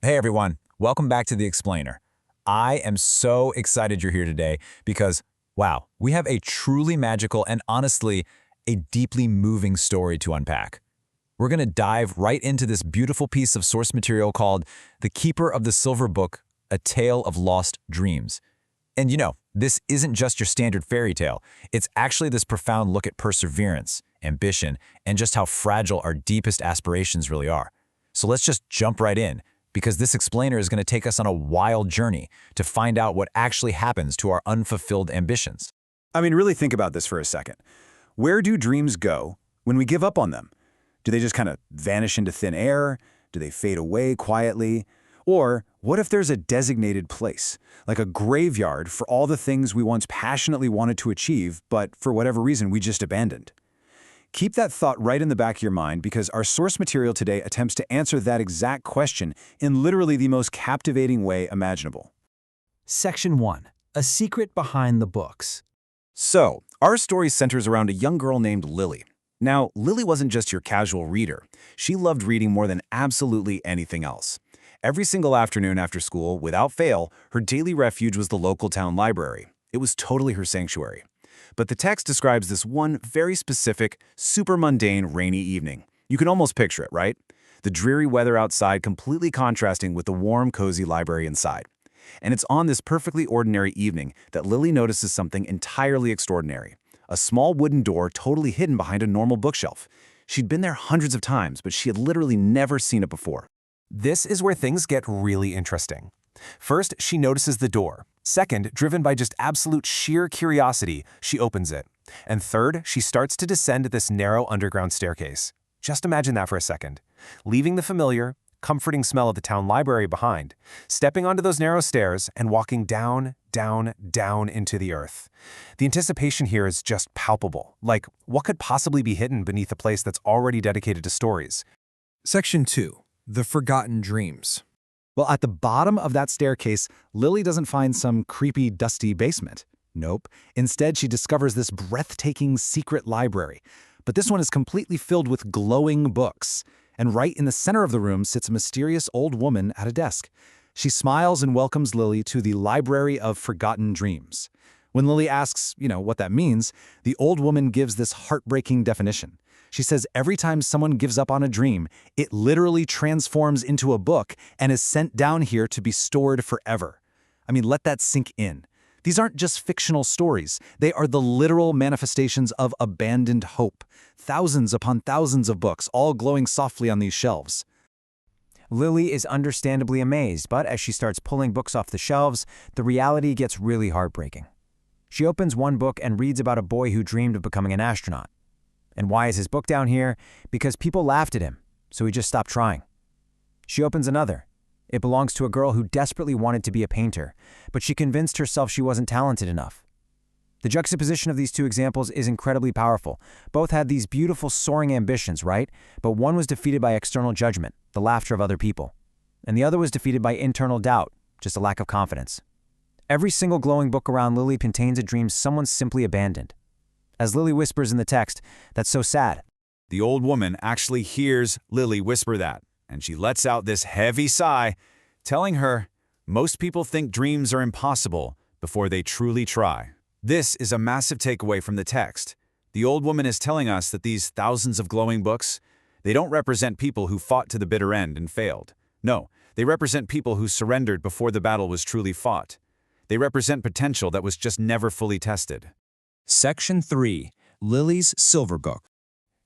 Hey everyone, welcome back to The Explainer. I am so excited you're here today because, wow, we have a truly magical and honestly, a deeply moving story to unpack. We're going to dive right into this beautiful piece of source material called The Keeper of the Silver Book, A Tale of Lost Dreams. And this isn't just your standard fairy tale. It's actually this profound look at perseverance, ambition, and just how fragile our deepest aspirations really are. So let's just jump right in, because this explainer is going to take us on a wild journey to find out what actually happens to our unfulfilled ambitions. I mean, really think about this for a second. Where do dreams go when we give up on them? Do they just kind of vanish into thin air? Do they fade away quietly? Or what if there's a designated place, like a graveyard for all the things we once passionately wanted to achieve, but for whatever reason we just abandoned? Keep that thought right in the back of your mind because our source material today attempts to answer that exact question in literally the most captivating way imaginable. Section 1. A Secret Behind the Books. So, our story centers around a young girl named Lily. Now, Lily wasn't just your casual reader. She loved reading more than absolutely anything else. Every single afternoon after school, without fail, her daily refuge was the local town library. It was totally her sanctuary. But the text describes this one very specific, super mundane rainy evening. You can almost picture it, right? The dreary weather outside completely contrasting with the warm, cozy library inside. And it's on this perfectly ordinary evening that Lily notices something entirely extraordinary. A small wooden door totally hidden behind a normal bookshelf. She'd been there hundreds of times, but she had literally never seen it before. This is where things get really interesting. First, she notices the door. Second, driven by just absolute sheer curiosity, she opens it. And third, she starts to descend this narrow underground staircase. Just imagine that for a second. Leaving the familiar, comforting smell of the town library behind, stepping onto those narrow stairs and walking down, down, down into the earth. The anticipation here is just palpable. Like, what could possibly be hidden beneath a place that's already dedicated to stories? Section 2. The Forgotten Dreams. Well, at the bottom of that staircase, Lily doesn't find some creepy, dusty basement. Nope. Instead, she discovers this breathtaking secret library. But this one is completely filled with glowing books. And right in the center of the room sits a mysterious old woman at a desk. She smiles and welcomes Lily to the Library of Forgotten Dreams. When Lily asks, what that means, the old woman gives this heartbreaking definition. She says every time someone gives up on a dream, it literally transforms into a book and is sent down here to be stored forever. I mean, let that sink in. These aren't just fictional stories. They are the literal manifestations of abandoned hope. Thousands upon thousands of books, all glowing softly on these shelves. Lily is understandably amazed, but as she starts pulling books off the shelves, the reality gets really heartbreaking. She opens one book and reads about a boy who dreamed of becoming an astronaut. And why is his book down here? Because people laughed at him, so he just stopped trying. She opens another. It belongs to a girl who desperately wanted to be a painter, but she convinced herself she wasn't talented enough. The juxtaposition of these two examples is incredibly powerful. Both had these beautiful soaring ambitions, right? But one was defeated by external judgment, the laughter of other people. And the other was defeated by internal doubt, just a lack of confidence. Every single glowing book around Lily contains a dream someone simply abandoned. As Lily whispers in the text, that's so sad. The old woman actually hears Lily whisper that, and she lets out this heavy sigh, telling her, most people think dreams are impossible before they truly try. This is a massive takeaway from the text. The old woman is telling us that these thousands of glowing books, they don't represent people who fought to the bitter end and failed. No, they represent people who surrendered before the battle was truly fought. They represent potential that was just never fully tested. Section 3. Lily's Silver Book.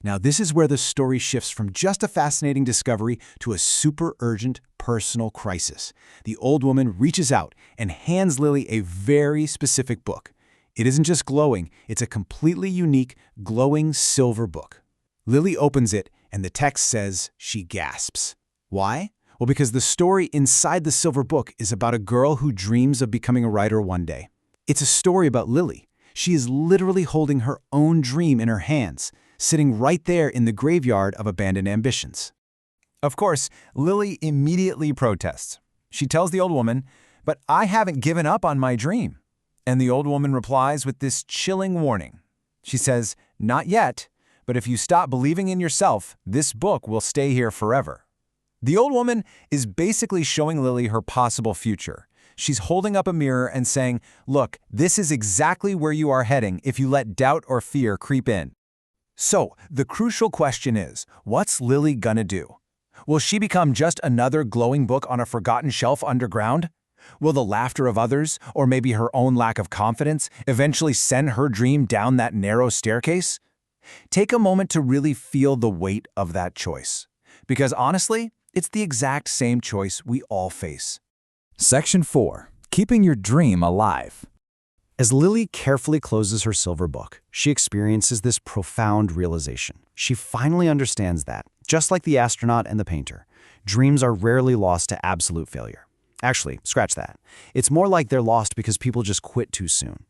Now, this is where the story shifts from just a fascinating discovery to a super urgent personal crisis. The old woman reaches out and hands Lily a very specific book. It isn't just glowing, it's a completely unique, glowing silver book. Lily opens it, and the text says she gasps. Why? Well, because the story inside the silver book is about a girl who dreams of becoming a writer one day. It's a story about Lily. She is literally holding her own dream in her hands, sitting right there in the graveyard of abandoned ambitions. Of course, Lily immediately protests. She tells the old woman, "But I haven't given up on my dream." And the old woman replies with this chilling warning. She says, "Not yet, but if you stop believing in yourself, this book will stay here forever." The old woman is basically showing Lily her possible future. She's holding up a mirror and saying, look, this is exactly where you are heading if you let doubt or fear creep in. So, the crucial question is, what's Lily gonna do? Will she become just another glowing book on a forgotten shelf underground? Will the laughter of others, or maybe her own lack of confidence, eventually send her dream down that narrow staircase? Take a moment to really feel the weight of that choice. Because honestly, it's the exact same choice we all face. Section 4. Keeping your dream alive. As Lily carefully closes her silver book, she experiences this profound realization. She finally understands that, just like the astronaut and the painter, dreams are rarely lost to absolute failure. Actually, scratch that. It's more like they're lost because people just quit too soon.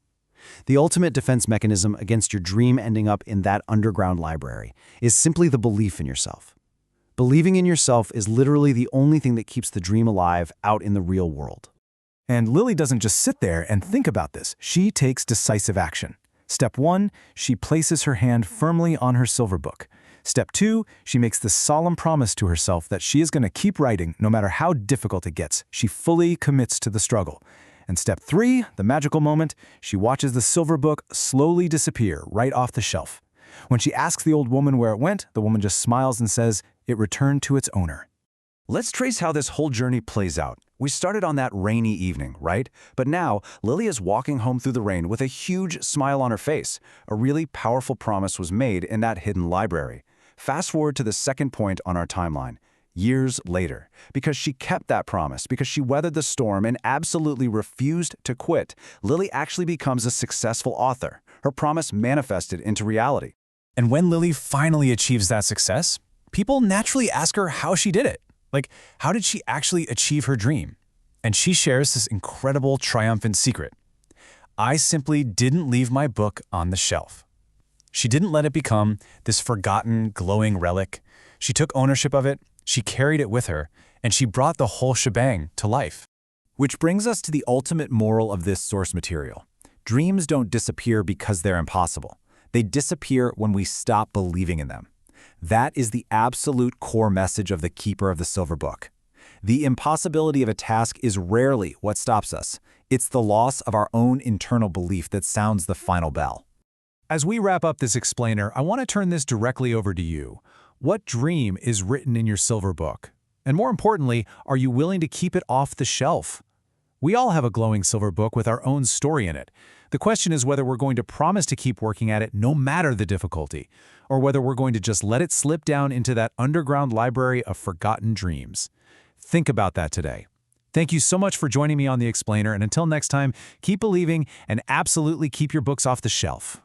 The ultimate defense mechanism against your dream ending up in that underground library is simply the belief in yourself. Believing in yourself is literally the only thing that keeps the dream alive out in the real world. And Lily doesn't just sit there and think about this. She takes decisive action. Step 1, she places her hand firmly on her silver book. Step 2, she makes the solemn promise to herself that she is going to keep writing no matter how difficult it gets. She fully commits to the struggle. And step 3, the magical moment, she watches the silver book slowly disappear right off the shelf. When she asks the old woman where it went, the woman just smiles and says, it returned to its owner. Let's trace how this whole journey plays out. We started on that rainy evening, right? But now, Lily is walking home through the rain with a huge smile on her face. A really powerful promise was made in that hidden library. Fast forward to the second point on our timeline, years later. Because she kept that promise, because she weathered the storm and absolutely refused to quit, Lily actually becomes a successful author. Her promise manifested into reality. And when Lily finally achieves that success, people naturally ask her how she did it. Like, how did she actually achieve her dream? And she shares this incredible, triumphant secret. I simply didn't leave my book on the shelf. She didn't let it become this forgotten, glowing relic. She took ownership of it, she carried it with her, and she brought the whole shebang to life. Which brings us to the ultimate moral of this source material. Dreams don't disappear because they're impossible. They disappear when we stop believing in them. That is the absolute core message of the Keeper of the Silver Book. The impossibility of a task is rarely what stops us. It's the loss of our own internal belief that sounds the final bell. As we wrap up this explainer, I want to turn this directly over to you. What dream is written in your silver book? And more importantly, are you willing to keep it off the shelf? We all have a glowing silver book with our own story in it. The question is whether we're going to promise to keep working at it no matter the difficulty, or whether we're going to just let it slip down into that underground library of forgotten dreams. Think about that today. Thank you so much for joining me on The Explainer, and until next time, keep believing and absolutely keep your books off the shelf.